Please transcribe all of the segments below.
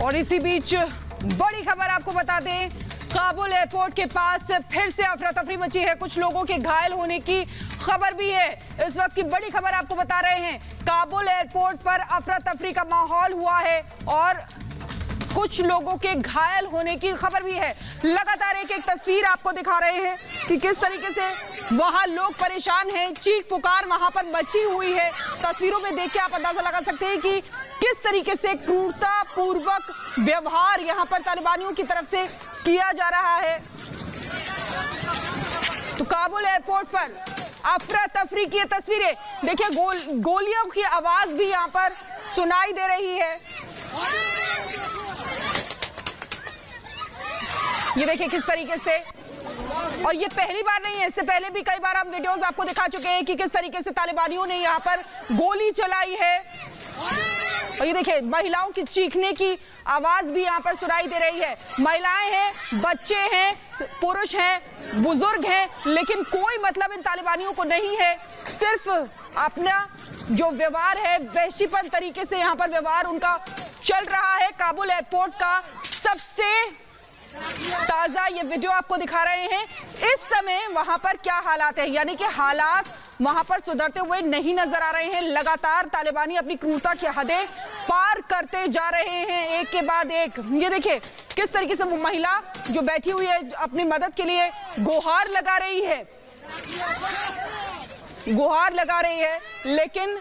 और इसी बीच बड़ी खबर आपको बता दें, काबुल एयरपोर्ट के पास फिर से अफरा तफरी मची है। कुछ लोगों के घायल होने की खबर भी है। इस वक्त की बड़ी खबर आपको बता रहे हैं, काबुल एयरपोर्ट पर अफरा तफरी का माहौल हुआ है और कुछ लोगों के घायल होने की खबर भी है। लगातार एक एक तस्वीर आपको दिखा रहे हैं कि किस तरीके से वहां लोग परेशान हैं, चीख पुकार वहां पर मची हुई है। तस्वीरों में देख के आप अंदाजा लगा सकते हैं कि किस तरीके से क्रूरता पूर्वक व्यवहार यहां पर तालिबानियों की तरफ से किया जा रहा है। तो काबुल एयरपोर्ट पर अफरा तफरी की तस्वीरें देखिए, गोलियों की आवाज भी यहां पर सुनाई दे रही है। ये देखिए किस तरीके से, और ये पहली बार नहीं है, इससे पहले भी कई बार हम वीडियोस आपको दिखा चुके हैं कि किस तरीके से तालिबानियों ने यहाँ पर गोली चलाई है। और ये देखिए महिलाओं की चीखने की आवाज भी यहाँ पर सुनाई दे रही है। महिलाएं हैं, बच्चे हैं, पुरुष हैं, बुजुर्ग हैं, लेकिन कोई मतलब इन तालिबानियों को नहीं है। सिर्फ अपना जो व्यवहार है, वहशीपन तरीके से यहाँ पर व्यवहार उनका चल रहा है। काबुल एयरपोर्ट का सबसे ताजा ये वीडियो आपको दिखा रहे हैं। इस समय वहां पर क्या हालात है, यानी कि हालात वहां पर सुधरते हुए नहीं नजर आ रहे हैं। लगातार तालिबानी अपनी क्रूरता की हदें पार करते जा रहे हैं, एक के बाद एक। ये देखिए किस तरीके से वो महिला जो बैठी हुई है अपनी मदद के लिए गुहार लगा रही है, गुहार लगा रही है, लेकिन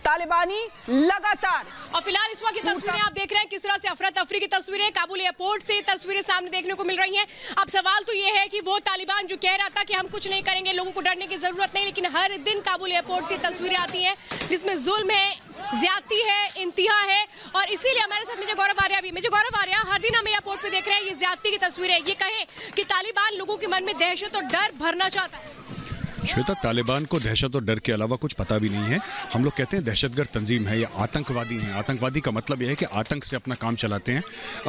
तालिबानी लगातार। और फिलहाल इस वक्त की तस्वीरें आप देख रहे हैं, किस तरह से अफरा तफरी की तस्वीरें काबुल एयरपोर्ट से तस्वीरें सामने देखने को मिल रही हैं। अब सवाल तो ये है कि वो तालिबान जो कह रहा था कि हम कुछ नहीं करेंगे, लोगों को डरने की जरूरत नहीं, लेकिन हर दिन काबुल एयरपोर्ट से तस्वीरें आती हैं जिसमें जुल्म है, ज्यादती है, इंतहा है। और इसीलिए हमारे साथ मेजर गौरव आर्या भी। मेजर गौरव आर्या, हर दिन हम एयरपोर्ट पे देख रहे हैं ये ज्यादती की तस्वीरें। ये कहें कि तालिबान लोगों के मन में दहशत और डर भरना चाहता है। श्वेता, तालिबान को दहशत और डर के अलावा कुछ पता भी नहीं है। हम लोग कहते हैं दहशतगर्द तंजीम है या आतंकवादी हैं। आतंकवादी का मतलब यह है कि आतंक से अपना काम चलाते हैं।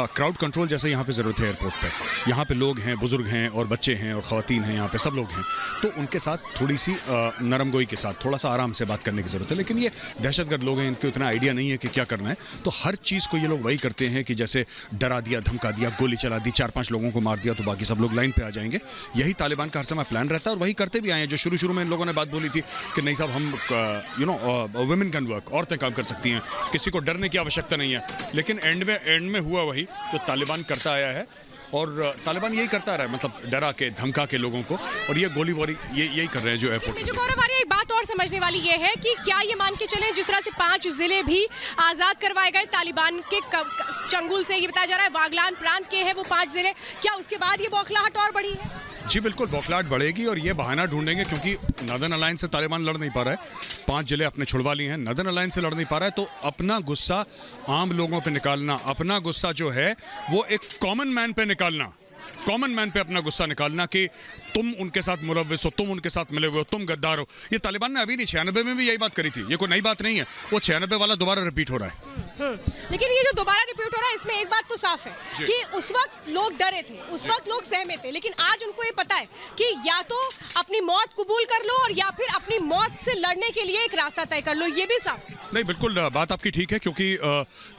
क्राउड कंट्रोल जैसे यहाँ पे ज़रूरत है एयरपोर्ट पे। यहाँ पे लोग हैं, बुजुर्ग हैं और बच्चे हैं और ख़वातीन हैं, यहाँ पे सब लोग हैं, तो उनके साथ थोड़ी सी नरमगोई के साथ थोड़ा सा आराम से बात करने की ज़रूरत है। लेकिन ये दहशतगर्द लोग हैं, इनको इतना आइडिया नहीं है कि क्या करना है, तो हर चीज़ को ये लोग वही करते हैं कि जैसे डरा दिया, धमका दिया, गोली चला दी, 4-5 लोगों को मार दिया तो बाकी सब लोग लाइन पर आ जाएंगे। यही तालिबान का हर समय प्लान रहता है और वही करते भी आए हैं। जो शुरू में इन लोगों ने बात बोली थी कि नहीं साहब, हम वुमेन कैन वर्क, औरतें काम कर सकती हैं, किसी को डरने की आवश्यकता नहीं है, लेकिन एंड में हुआ वही जो तालिबान करता आया है। और तालिबान यही करता रहा है, मतलब डरा के धमका के लोगों को, और ये गोली वोली यही कर रहे हैं जो एयरपोर्ट। जो गौरव आर्या, एक बात और समझने वाली ये है कि क्या ये मान के चलें जिस तरह से 5 जिले भी आजाद करवाए गए तालिबान के चंगुल से, ये बताया जा रहा है बागलान प्रांत के हैं वो 5 जिले, क्या उसके बाद ये बौखलाहट और बढ़ी है? जी बिल्कुल, बौखलाहट बढ़ेगी और ये बहाना ढूंढेंगे क्योंकि नदर्न अलायंस से तालिबान लड़ नहीं पा रहा है। 5 जिले अपने छुड़वा लिए हैं, नदर्न अलायंस से लड़ नहीं पा रहा है, तो अपना गुस्सा आम लोगों पे निकालना, अपना गुस्सा जो है वो एक कॉमन मैन पे निकालना, कॉमन मैन पे अपना गुस्सा निकालना कि तुम उनके साथ मुलव्विस हो, तुम उनके साथ मिले हुए हो, तुम गद्दार हो। ये तालिबान ने अभी नहीं, 96 में भी यही बात करी थी। ये कोई नई बात नहीं है, वो 96 वाला दोबारा रिपीट हो रहा है। लेकिन ये जो दोबारा रिपीट हो रहा है, इसमें एक बात तो साफ है कि उस वक्त लोग डरे थे, उस वक्त लोग सहमे थे, लेकिन आज उनको ये पता है कि या तो अपनी मौत कबूल कर लो और या फिर अपनी मौत से लड़ने के लिए एक रास्ता तय कर लो। ये भी साफ नहीं, बिल्कुल बात आपकी ठीक है, क्योंकि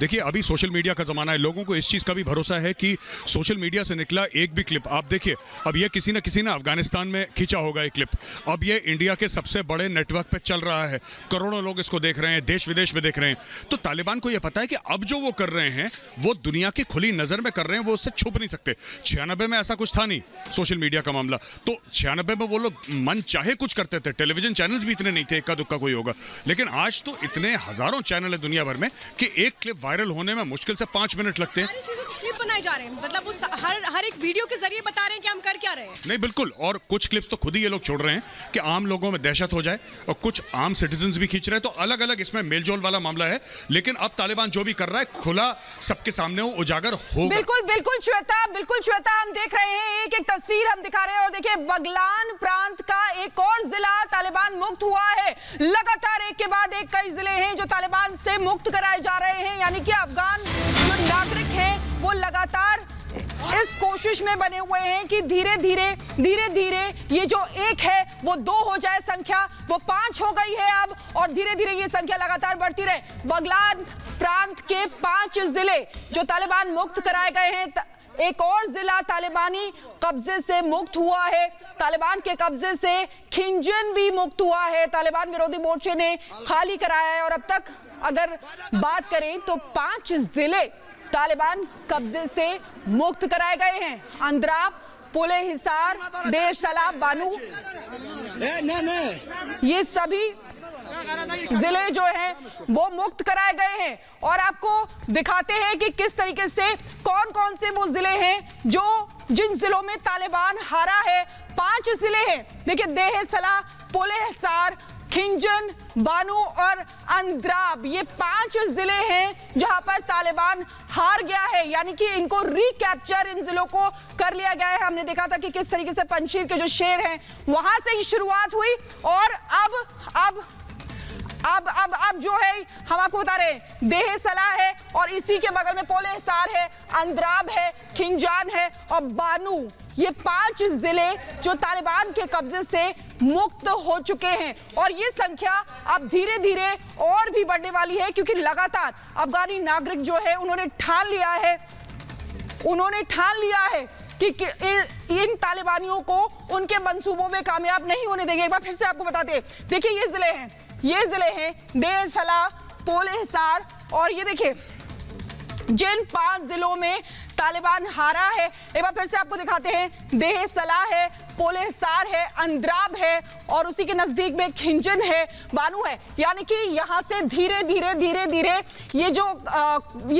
देखिए अभी सोशल मीडिया का जमाना है, लोगों को इस चीज़ का भी भरोसा है कि सोशल मीडिया से निकला एक भी क्लिप, आप देखिए अब ये किसी न अफगानिस्तान में खींचा होगा एक क्लिप, अब ये इंडिया के सबसे बड़े नेटवर्क पे चल रहा है, करोड़ों लोग इसको देख रहे हैं, देश विदेश में देख रहे हैं। तो तालिबान को ये पता है कि अब जो वो कर रहे हैं वो दुनिया की खुली नज़र में कर रहे हैं, वो उससे छुप नहीं सकते। 96 में ऐसा कुछ था नहीं सोशल मीडिया का मामला, तो 96 में वो लोग मन चाहे कुछ करते थे, टेलीविजन चैनल्स भी इतने नहीं थे, इक्का दुक्का कोई होगा, लेकिन आज तो इतने हजारों चैनल है दुनिया भर में कि एक क्लिप वायरल होने में मुश्किल से 5 मिनट लगते हैं। क्लिप बनाए जा रहे हैं, मतलब वो हर एक वीडियो के जरिए बता रहे हैं कि हम कर क्या रहे हैं। नहीं बिल्कुल, और कुछ क्लिप्स तो खुद ही ये लोग छोड़ रहे हैं कि आम लोगों में दहशत हो जाए, और कुछ आम सिटीजन्स भी खींच रहे हैं, तो अलग अलग इसमें मेलजोल वाला मामला है। लेकिन अब तालिबान जो भी कर रहा है खुला सबके सामने वो उजागर होगा। बिल्कुल बिल्कुल श्वेता, बिल्कुल श्वेता, हम देख रहे हैं एक एक तस्वीर हम दिखा रहे हैं। और देखिए बगलान प्रांत का एक और जिला तालिबान मुक्त हुआ है। लगातार एक के बाद एक कई जिले हैं जो तालिबान से मुक्त कराए जा रहे हैं, यानी कि अफगान जो नागरिक हैं वो लगातार इस कोशिश कोशिश में बने हुए हैं कि धीरे धीरे ये जो 1 है वो 2 हो जाए, संख्या वो 5 हो गई है अब, और धीरे धीरे ये संख्या लगातार बढ़ती रहे। बगलान प्रांत के 5 जिले जो तालिबान मुक्त कराए गए हैं, एक और जिला तालिबानी कब्जे से मुक्त हुआ है। तालिबान के कब्जे से खिंजन भी मुक्त हुआ है, तालिबान विरोधी मोर्चे ने खाली कराया है। और अब तक अगर बात करें तो 5 जिले तालिबान कब्जे से मुक्त कराए गए हैं। अंद्राब, पुले हिसार, देर सलाह, बानू, ये सभी जिले जो हैं वो मुक्त कराए गए हैं। और आपको दिखाते हैं कि किस तरीके से कौन कौन से वो जिले हैं जो जिन जिलों में तालिबान हारा है। 5 जिले हैं, देखिए, देह सलाह, पुले हिसार, खिंजन, बानू और अंद्राब, ये 5 जिले हैं जहां पर तालिबान हार गया है, यानी कि इनको रिकैप्चर इन जिलों को कर लिया गया है। हमने देखा था कि किस तरीके से पंजशीर के जो शेर हैं वहां से ही शुरुआत हुई, और अब जो है हम आपको बता रहे हैं, देह सलाह है और इसी के बगल में पोले हिसार है, अंद्राब है, खिंजान है और बानू, ये 5 जिले जो तालिबान के कब्जे से मुक्त हो चुके हैं। और ये संख्या अब धीरे धीरे और भी बढ़ने वाली है, क्योंकि लगातार अफगानी नागरिक जो है उन्होंने ठान लिया है कि इन तालिबानियों को उनके मंसूबों में कामयाब नहीं होने देंगे। एक बार फिर से आपको बताते हैं, देखिए ये जिले हैं देर सलाह, पोले हिसार, और ये देखिए जिन 5 जिलों में तालिबान हारा है, एक बार फिर से आपको दिखाते हैं, देह सलाह है, पोले हिसार है, अंद्राब है और उसी के नजदीक में खिंजन है, बानू है। यानी कि यहां से धीरे धीरे ये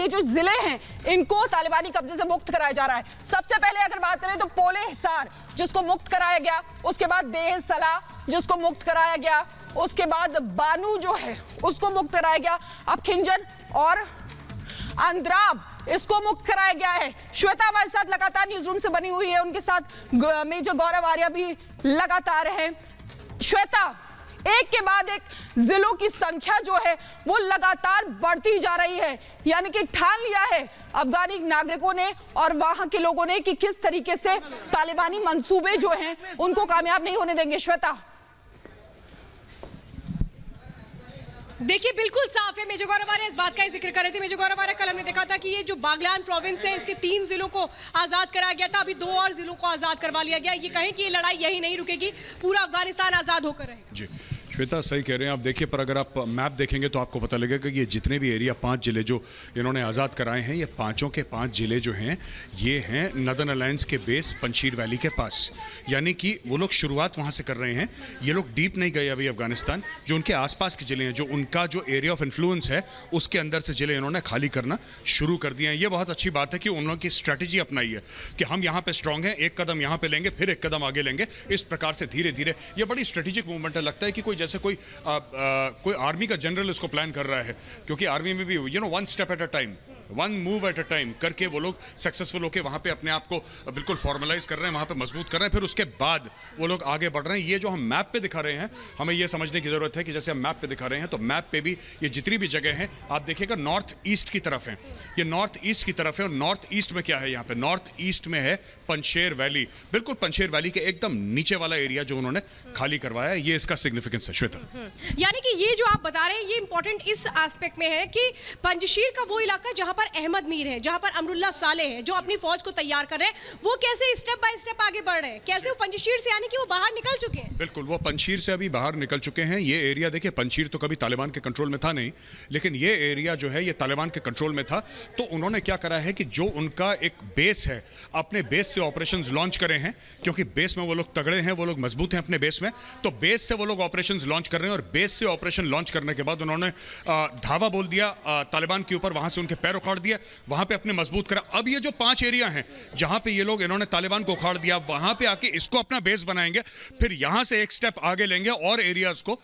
जो जिले हैं इनको तालिबानी कब्जे से मुक्त कराया जा रहा है। सबसे पहले अगर बात करें तो पोले हिसार जिसको मुक्त कराया गया, उसके बाद देह सलाह जिसको मुक्त कराया गया, उसके बाद बानू जो है उसको मुक्त कराया गया, अब खिंजन और अंद्राब इसको मुक्त कराया गया है। श्वेता हमारे साथ लगातार न्यूज रूम से बनी हुई है, उनके साथ मेजर गौरव आर्या भी लगातार हैं। श्वेता, एक के बाद एक जिलों की संख्या जो है वो लगातार बढ़ती जा रही है, यानी कि ठान लिया है अफगानी नागरिकों ने और वहां के लोगों ने कि किस तरीके से तालिबानी मंसूबे जो हैं उनको कामयाब नहीं होने देंगे। श्वेता, देखिए बिल्कुल साफ है, मेजर गौरव आर्या इस बात का ही जिक्र कर रहे थे। मेजर गौरव आर्या, कल हमने देखा था कि ये जो बागलान प्रोविंस है इसके 3 जिलों को आजाद कराया गया था, अभी 2 और जिलों को आजाद करवा लिया गया। ये कहें कि ये लड़ाई यही नहीं रुकेगी, पूरा अफगानिस्तान आजाद होकर रहेगा। जी श्वेता, सही कह रहे हैं आप। देखिए, पर अगर आप मैप देखेंगे तो आपको पता लगेगा कि ये जितने भी एरिया 5 जिले जो इन्होंने आज़ाद कराए हैं, ये 5 के 5 जिले जो हैं ये हैं नदर्न अलायंस के बेस पंजशीर वैली के पास। यानी कि वो लोग शुरुआत वहाँ से कर रहे हैं, ये लोग डीप नहीं गए अभी अफगानिस्तान। जो उनके आसपास के जिले हैं, जो उनका जो एरिया ऑफ इन्फ्लुएंस है उसके अंदर से जिले इन्होंने खाली करना शुरू कर दिए हैं। ये बहुत अच्छी बात है कि उन लोगों की स्ट्रैटेजी अपनाई है कि हम यहाँ पे स्ट्रांग हैं, एक कदम यहाँ पे लेंगे, फिर एक कदम आगे लेंगे, इस प्रकार से धीरे धीरे। ये बड़ी स्ट्रेटेजिक मूवमेंट है। लगता है कि कोई जैसे कोई आर्मी का जनरल इसको प्लान कर रहा है, क्योंकि आर्मी में भी one step at a time, one move at a time करके वो लोग सक्सेसफुल होकर वहाँ पे अपने आप को बिल्कुल फॉर्मलाइज कर रहे हैं, वहाँ पे मजबूत कर रहे हैं, फिर उसके बाद वो लोग आगे बढ़ रहे हैं। ये जो हम मैप पे दिखा रहे हैं, हमें ये समझने की ज़रूरत है कि जैसे हम मैप पे दिखा रहे हैं तो मैप पे भी ये जितनी भी जगह हैं आप देखिएगा नॉर्थ ईस्ट की तरफ है, ये नॉर्थ ईस्ट की तरफ है। और नॉर्थ ईस्ट में क्या है, यहाँ पे नॉर्थ ईस्ट में है पंजशीर वैली, बिल्कुल पंजशीर वैली के एकदम नीचे वाला एरिया जो उन्होंने खाली करवाया है। ये इसका सिग्निफिकेंस है। श्वेता, यानी कि ये जो आप बता रहे हैं ये इंपॉर्टेंट इस एस्पेक्ट में है कि पंजशीर का वो इलाका जहां पर अहमद मीर है, जहां पर अमरुल्लाह सालेह है, जो अपनी फौज को तैयार कर रहे हैं, वो कैसे स्टेप बाय स्टेप आगे बढ़ रहे हैं, कैसे वो पंजशीर से, यानी कि वो बाहर निकल चुके हैं। बिल्कुल, वो पंजशीर से अभी बाहर निकल चुके हैं। ये एरिया देखिए, पंजशीर तो कभी तालिबान के कंट्रोल में था नहीं, लेकिन ये एरिया जो है ये तालिबान के कंट्रोल में था। तो उन्होंने क्या करा है कि जो उनका एक बेस है, अपने बेस से ऑपरेशंस लॉन्च करे हैं, क्योंकि बेस में वो लोग तगड़े हैं, वो लोग मजबूत हैं अपने बेस में, तो बेस से वो लोग ऑपरेशंस लॉन्च कर रहे हैं। और बेस से ऑपरेशन लॉन्च करने के बाद उन्होंने धावा बोल दिया तालिबान के ऊपर, वहां से उनके पैर उखाड़ दिया, वहां पे अपने मजबूत करा। अब ये जो 5 एरिया हैं जहां पे ये लोग इन्होंने तालिबान को उखाड़ दिया, वहां पे आके इसको अपना बेस बनाएंगे, फिर यहां से एक स्टेप आगे लेंगे और एरियाज को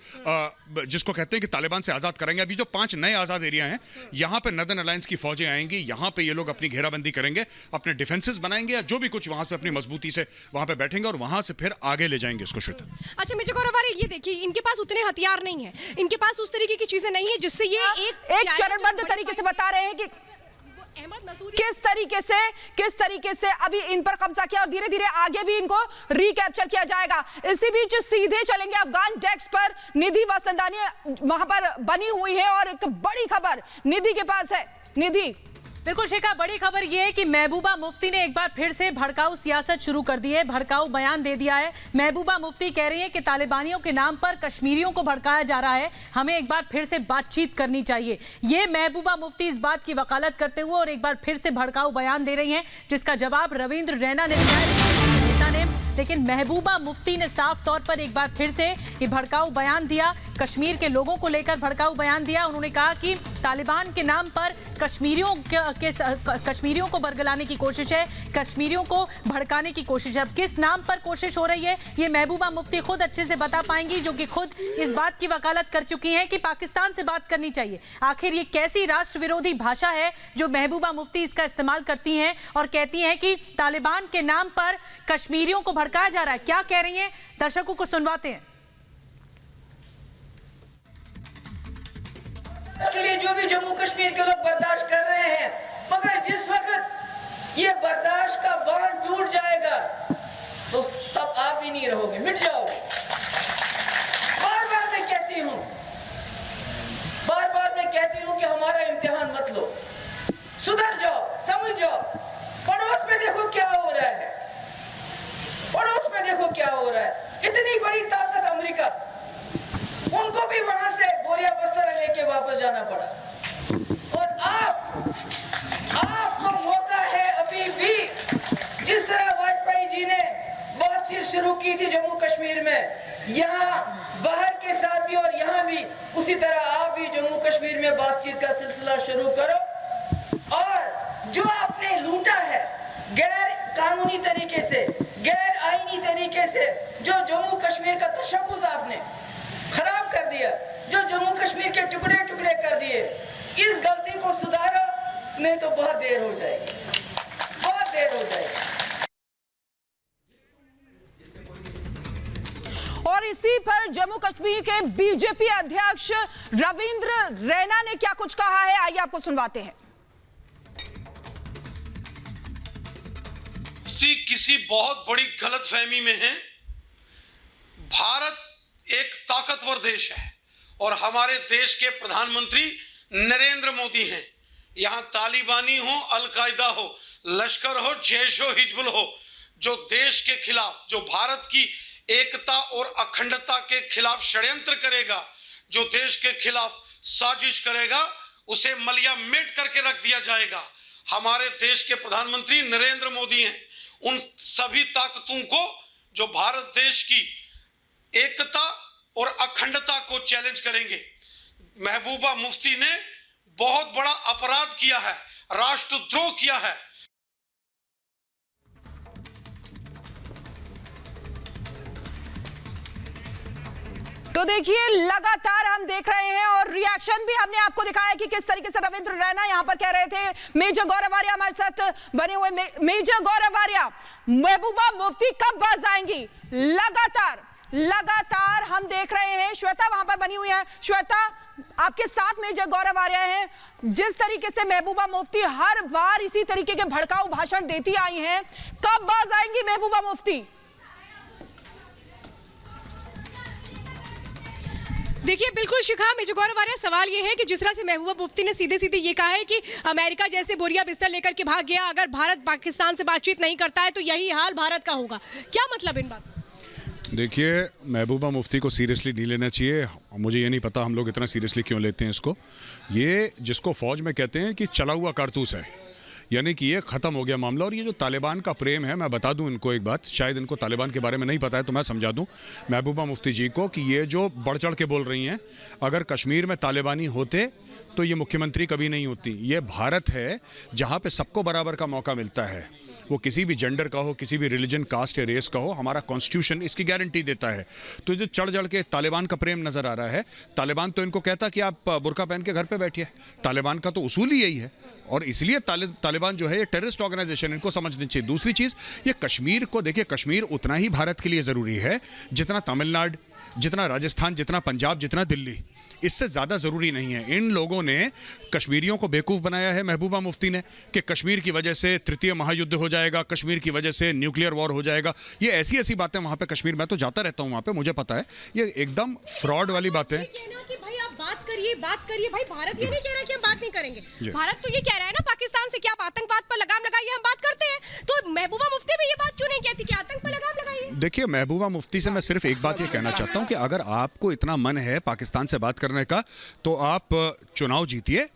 जिसको कहते हैं कि तालिबान से आजाद कराएंगे। अभी जो 5 नए आजाद एरिया हैं, यहां पे नदर्न अलायंस की फौजें आएंगी, यहां पे ये लोग अपनी घेराबंदी करेंगे, अपने डिफेंसेस बनाएंगे या जो भी कुछ वहां से अपनी मजबूती से वहां पे बैठेंगे और वहां से फिर आगे ले जाएंगे इसको। श्वेता, अच्छा मेजर गौरव आर्या, ये देखिए इनके पास उतने हथियार नहीं है, इनके पास उस तरीके की चीजें नहीं है जिससे ये एक चरणबद्ध तरीके से बता रहे हैं कि अहमद मसूद किस तरीके से अभी इन पर कब्जा किया और धीरे धीरे आगे भी इनको रिकैप्चर किया जाएगा। इसी बीच सीधे चलेंगे अफगान डेस्क पर, निधि वसंदानी वहां पर बनी हुई है और एक बड़ी खबर निधि के पास है। निधि। बिल्कुल शिखा, बड़ी खबर यह है कि महबूबा मुफ्ती ने एक बार फिर से भड़काऊ सियासत शुरू कर दी है, भड़काऊ बयान दे दिया है। महबूबा मुफ्ती कह रही है कि तालिबानियों के नाम पर कश्मीरियों को भड़काया जा रहा है, हमें एक बार फिर से बातचीत करनी चाहिए। ये महबूबा मुफ्ती इस बात की वकालत करते हुए और एक बार फिर से भड़काऊ बयान दे रही हैं, जिसका जवाब रविंद्र रैना ने दिया है नेता ने। लेकिन महबूबा मुफ्ती ने साफ तौर पर एक बार फिर से ये भड़काऊ बयान दिया, कश्मीर के लोगों को लेकर भड़काऊ बयान दिया। उन्होंने कहा कि तालिबान के नाम पर कश्मीरियों को बरगलाने की कोशिश है, कश्मीरियों को भड़काने की कोशिश है। अब किस नाम पर कोशिश हो रही है ये महबूबा मुफ्ती खुद अच्छे से बता पाएंगी, जो कि खुद इस बात की वकालत कर चुकी हैं कि पाकिस्तान से बात करनी चाहिए। आखिर ये कैसी राष्ट्र विरोधी भाषा है जो महबूबा मुफ्ती इसका इस्तेमाल करती हैं और कहती हैं कि तालिबान के नाम पर कश्मीरियों को भड़काया जा रहा है। क्या कह रही हैं, दर्शकों को सुनवाते हैं। इसके लिए जो भी जम्मू कश्मीर के लोग बर्दाश्त कर रहे हैं, मगर जिस वक्त ये बर्दाश्त का बांध टूट जाएगा तो तब आप भी नहीं रहोगे, मिट जाओगे। बार बार मैं कहती हूं कि हमारा इम्तिहान मत लो, सुधर जाओ, समझ जाओ। पड़ोस में देखो क्या हो रहा है, पड़ोस में देखो क्या हो रहा है। इतनी बड़ी ताकत अमेरिका, उनको भी वहां से बोरिया बस्तर लेके वापस जाना पड़ा। और आपको मौका है अभी भी, जिस तरह वाजपेयी जी ने बातचीत शुरू की थी जम्मू कश्मीर में, यहाँ बाहर के साथ भी और यहाँ भी उसी तरह आप भी जम्मू कश्मीर में बातचीत का सिलसिला शुरू करो। और जो आपने लूटा है गैर कानूनी तरीके से, गैर आईनी तरीके से, जो जम्मू कश्मीर का तशक्कुस आपने खराब कर दिया, जो जम्मू कश्मीर के टुकड़े टुकड़े कर दिए, इस गलती को सुधारो, नहीं तो बहुत देर हो जाएगी, बहुत देर हो जाएगी। और इसी पर जम्मू कश्मीर के बीजेपी अध्यक्ष रविंद्र रैना ने क्या कुछ कहा है, आइए आपको सुनवाते हैं। किसी बहुत बड़ी गलतफहमी में है। भारत एक ताकतवर देश है और हमारे देश के प्रधानमंत्री नरेंद्र मोदी हैं। यहां तालिबानी हो, अलकायदा हो, लश्कर हो, जैश हो, हिजबुल हो, जो देश के खिलाफ, जो भारत की एकता और अखंडता के खिलाफ षड्यंत्र करेगा, जो देश के खिलाफ साजिश करेगा, उसे मलिया मेट करके रख दिया जाएगा। हमारे देश के प्रधानमंत्री नरेंद्र मोदी हैं। उन सभी ताकतों को जो भारत देश की एकता और अखंडता को चैलेंज करेंगे। महबूबा मुफ्ती ने बहुत बड़ा अपराध किया है, राष्ट्रद्रोह किया है। तो देखिए, लगातार हम देख रहे हैं और रिएक्शन भी हमने आपको दिखाया कि किस तरीके से रविंद्र रैना यहां पर कह रहे थे। मेजर गौरव आर्या हमारे साथ बने हुए। मेजर गौरव आर्या, महबूबा मुफ्ती कब बाज आएंगी? लगातार हम देख रहे हैं। श्वेता वहां पर बनी हुई है। श्वेता, आपके साथ मेजर गौरव आर्या हैं। जिस तरीके से महबूबा मुफ्ती हर बार इसी तरीके के भड़काऊ भाषण देती आई हैं, कब बाज आएंगी महबूबा मुफ्ती? देखिए, बिल्कुल शिखा, मेजर गौरव आर्या, सवाल ये है कि जिस तरह से महबूबा मुफ्ती ने सीधे सीधे ये कहा है कि अमेरिका जैसे बोरिया बिस्तर लेकर के भाग गया, अगर भारत पाकिस्तान से बातचीत नहीं करता है तो यही हाल भारत का होगा। क्या मतलब इन बात? देखिए, महबूबा मुफ्ती को सीरियसली नहीं लेना चाहिए। मुझे ये नहीं पता हम लोग इतना सीरियसली क्यों लेते हैं इसको। ये जिसको फौज में कहते हैं कि चला हुआ कारतूस है, यानी कि ये ख़त्म हो गया मामला। और ये जो तालिबान का प्रेम है, मैं बता दूं इनको एक बात, शायद इनको तालिबान के बारे में नहीं पता है तो मैं समझा दूं महबूबा मुफ्ती जी को कि ये जो बढ़ चढ़ के बोल रही हैं, अगर कश्मीर में तालिबानी होते तो ये मुख्यमंत्री कभी नहीं होती। ये भारत है जहाँ पे सबको बराबर का मौका मिलता है, वो किसी भी जेंडर का हो, किसी भी रिलीजन, कास्ट या रेस का हो। हमारा कॉन्स्टिट्यूशन इसकी गारंटी देता है। तो जो चढ़ चढ़ के तालिबान का प्रेम नज़र आ रहा है, तालिबान तो इनको कहता कि आप बुर्का पहन के घर पे बैठिए। तालिबान का तो उसूल ही यही है और इसलिए तालिबान जो है ये टेररिस्ट ऑर्गेनाइजेशन, इनको समझनी चाहिए। दूसरी चीज़, ये कश्मीर को देखिए, कश्मीर उतना ही भारत के लिए ज़रूरी है जितना तमिलनाडु, जितना राजस्थान, जितना पंजाब, जितना दिल्ली, इससे ज़्यादा ज़रूरी नहीं है। इन लोगों ने कश्मीरियों को बेवकूफ़ बनाया है, महबूबा मुफ्ती ने, कि कश्मीर की वजह से तृतीय महायुद्ध हो जाएगा, कश्मीर की वजह से न्यूक्लियर वॉर हो जाएगा। ये ऐसी ऐसी बातें वहाँ पे कश्मीर, मैं तो जाता रहता हूँ वहाँ पे, मुझे पता है, ये एकदम फ्रॉड वाली बातें। कि भाई आप बात करिए भाई, भारत ये नहीं कह रहा कि हम बात नहीं करेंगे। भारत तो ये कह रहा है ना पाकिस्तान से कि आप आतंकवाद पर लगाम लगाइए, हम बात करते हैं। तो महबूबा मुफ्ती भी ये बात क्यों नहीं कहती कि आतंक पर लगाम लगाइए? देखिए, महबूबा मुफ्ती से मैं सिर्फ एक बात ये कहना चाहता हूँ कि अगर आपको इतना मन है पाकिस्तान से बात करने का, तो आप चुनाव जीतिए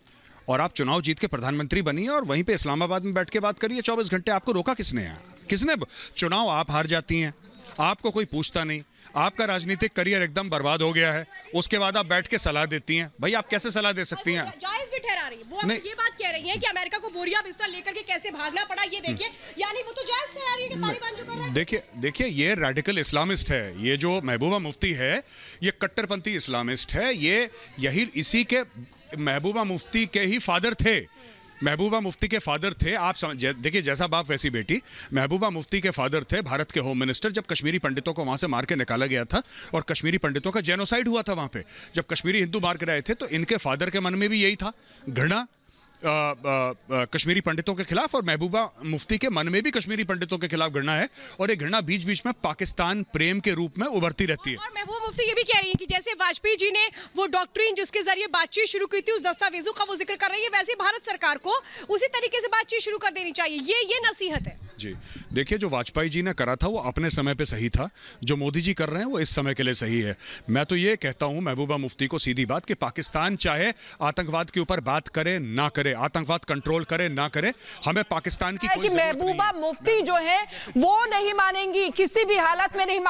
और आप चुनाव जीत के प्रधानमंत्री बनिए और वहीं पे इस्लामाबाद में बैठ के बात करिए 24 घंटे। आपको रोका किसने है? किसने? चुनाव आप हार जाती हैं, आपको कोई पूछता नहीं, आपका राजनीतिक करियर एकदम बर्बाद हो गया है, उसके बाद आप बैठ के सलाह देती हैं। भाई, आप कैसे सलाह दे सकती हैं? जायज भी ठहरा रही है वो, ये बात कह रही है कि अमेरिका को बोरिया बिस्तर लेकर के कैसे भागना पड़ा, ये देखिए, यानी वो तो जायज ठहरा रही है कि तालिबान जो कर रहा है। देखिए ये रेडिकल इस्लामिस्ट है, ये जो महबूबा मुफ्ती है, ये कट्टरपंथी इस्लामिस्ट है। यही इसी के महबूबा मुफ्ती के ही फादर थे। महबूबा मुफ्ती के फादर थे, आप देखिए, जैसा बाप वैसी बेटी। महबूबा मुफ्ती के फादर थे भारत के होम मिनिस्टर, जब कश्मीरी पंडितों को वहाँ से मार के निकाला गया था और कश्मीरी पंडितों का जेनोसाइड हुआ था वहाँ पे, जब कश्मीरी हिंदू मार के आए थे, तो इनके फादर के मन में भी यही था, घृणा कश्मीरी पंडितों के खिलाफ, और महबूबा मुफ्ती के मन में भी कश्मीरी पंडितों के खिलाफ घृणा है, और ये घृणा बीच बीच में पाकिस्तान प्रेम के रूप में उभरती रहती है। और महबूबा मुफ्ती ये भी कह रही है कि जैसे वाजपेयी जी ने वो डॉक्ट्रिन जिसके जरिए बातचीत शुरू की थी, उस दस्तावेजों का वो जिक्र कर रही है, वैसे भारत सरकार को उसी तरीके से बातचीत शुरू कर देनी चाहिए। ये नसीहत है जी। देखिए, जो वाजपेयी जी ने करा था वो अपने समय पे सही था, जो मोदी जी कर रहे हैं वो इस समय के लिए सही है। मैं तो ये कहता हूं महबूबा मुफ्ती को सीधी बात, कि पाकिस्तान चाहे आतंकवाद के ऊपर बात करे ना करे, आतंकवाद कंट्रोल करे ना करे, हमें पाकिस्तान की कोई जरूरत नहीं है। महबूबा मुफ्ती जो है वो नहीं मानेंगी, किसी भी हालत में नहीं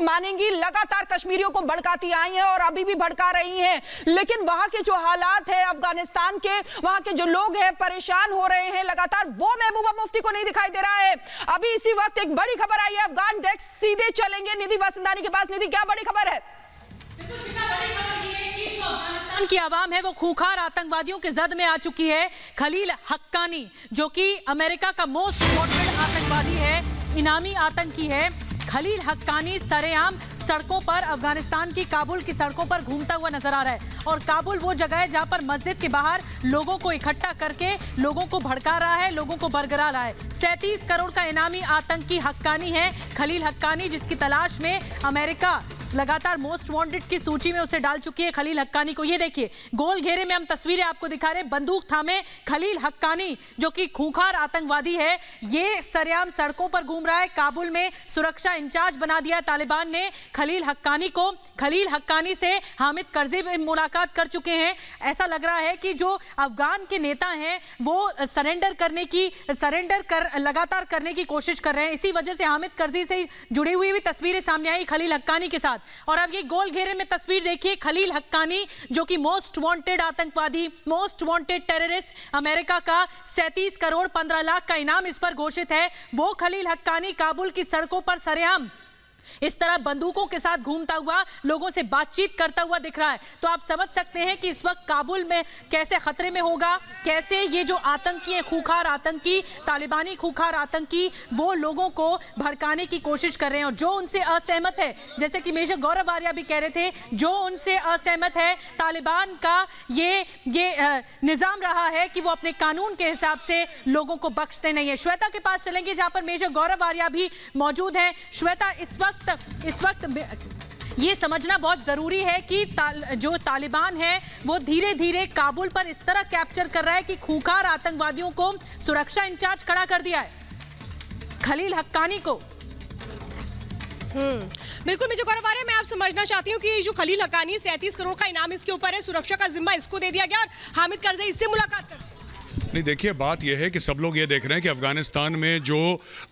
मानेंगी। लगातार कश्मीरियों को भड़काती आई है और अभी भी भड़का रही हैं, लेकिन वहां के जो हालात है अफगानिस्तान के, वहां के जो लोग हैं परेशान हो रहे हैं लगातार, वो महबूबा मुफ्ती को नहीं दिखाई दे रहा है। अभी इसी वक्त एक बड़ी खबर आई है, अफगान डेस्क सीधे चलेंगे निधि वसंतानी के पास। निधि, क्या बड़ी खबर है? अफगानिस्तान की आवाम है वो खूंखार आतंकवादियों के जद में आ चुकी है। खलील हक्कानी, जो कि अमेरिका का मोस्ट वांटेड आतंकवादी है, इनामी आतंकी है, खलील हक्कानी सरेआम सड़कों पर, अफगानिस्तान की काबुल की सड़कों पर घूमता हुआ नजर आ रहा है। और काबुल वो जगह है जहां पर मस्जिद के बाहर लोगों को इकट्ठा करके लोगों को भड़का रहा है, लोगों को बरगला रहा है। 37 करोड़ का इनामी आतंकी हक्कानी है खलील हक्कानी, जिसकी तलाश में अमेरिका लगातार मोस्ट वांटेड की सूची में उसे डाल चुकी है खलील हक्कानी को। ये देखिए, गोल घेरे में हम तस्वीरें आपको दिखा रहे हैं, बंदूक थामे खलील हक्कानी, जो कि खूंखार आतंकवादी है, ये सरेआम सड़कों पर घूम रहा है। काबुल में सुरक्षा इंचार्ज बना दिया तालिबान ने खलील हक्कानी को। खलील हक्कानी से हामिद करजी भी मुलाकात कर चुके हैं। ऐसा लग रहा है कि जो अफगान के नेता हैं वो लगातार करने की कोशिश कर रहे हैं। इसी वजह से हामिद करजी से जुड़ी हुई भी तस्वीरें सामने आई खलील हक्कानी के साथ। और अब ये गोल घेरे में तस्वीर देखिए, खलील हक्कानी जो कि मोस्ट वांटेड आतंकवादी, मोस्ट वांटेड टेररिस्ट, अमेरिका का 37 करोड़ 15 लाख का इनाम इस पर घोषित है। वो खलील हक्कानी काबुल की सड़कों पर सरेआम इस तरह बंदूकों के साथ घूमता हुआ लोगों से बातचीत करता हुआ दिख रहा है। तो आप समझ सकते हैं कि इस वक्त काबुल में कैसे खतरे में होगा, कैसे ये जो आतंकी है, खूंखार आतंकी, तालिबानी खूंखार आतंकी, वो लोगों को भड़काने की कोशिश कर रहे हैं। और जो उनसे असहमत है, जैसे कि मेजर गौरव आर्या भी कह रहे थे, जो उनसे असहमत है, तालिबान का ये निजाम रहा है कि वो अपने कानून के हिसाब से लोगों को बख्शते नहीं है। श्वेता के पास चलेंगे जहां पर मेजर गौरव आर्या भी मौजूद है। श्वेता, इस वक्त ये समझना बहुत जरूरी है कि जो तालिबान है वो धीरे धीरे काबुल पर इस तरह कैप्चर कर रहा है कि खूंखार आतंकवादियों को सुरक्षा इंचार्ज खड़ा कर दिया है खलील हक्कानी को। बिल्कुल मेजर गौरव आर्या, मैं आप समझना चाहती हूँ कि जो खलील हक्कानी 37 करोड़ का इनाम इसके ऊपर है, सुरक्षा का जिम्मा इसको दे दिया गया और हामिद करज़ई इससे मुलाकात कर। नहीं, देखिए, बात यह है कि सब लोग ये देख रहे हैं कि अफगानिस्तान में जो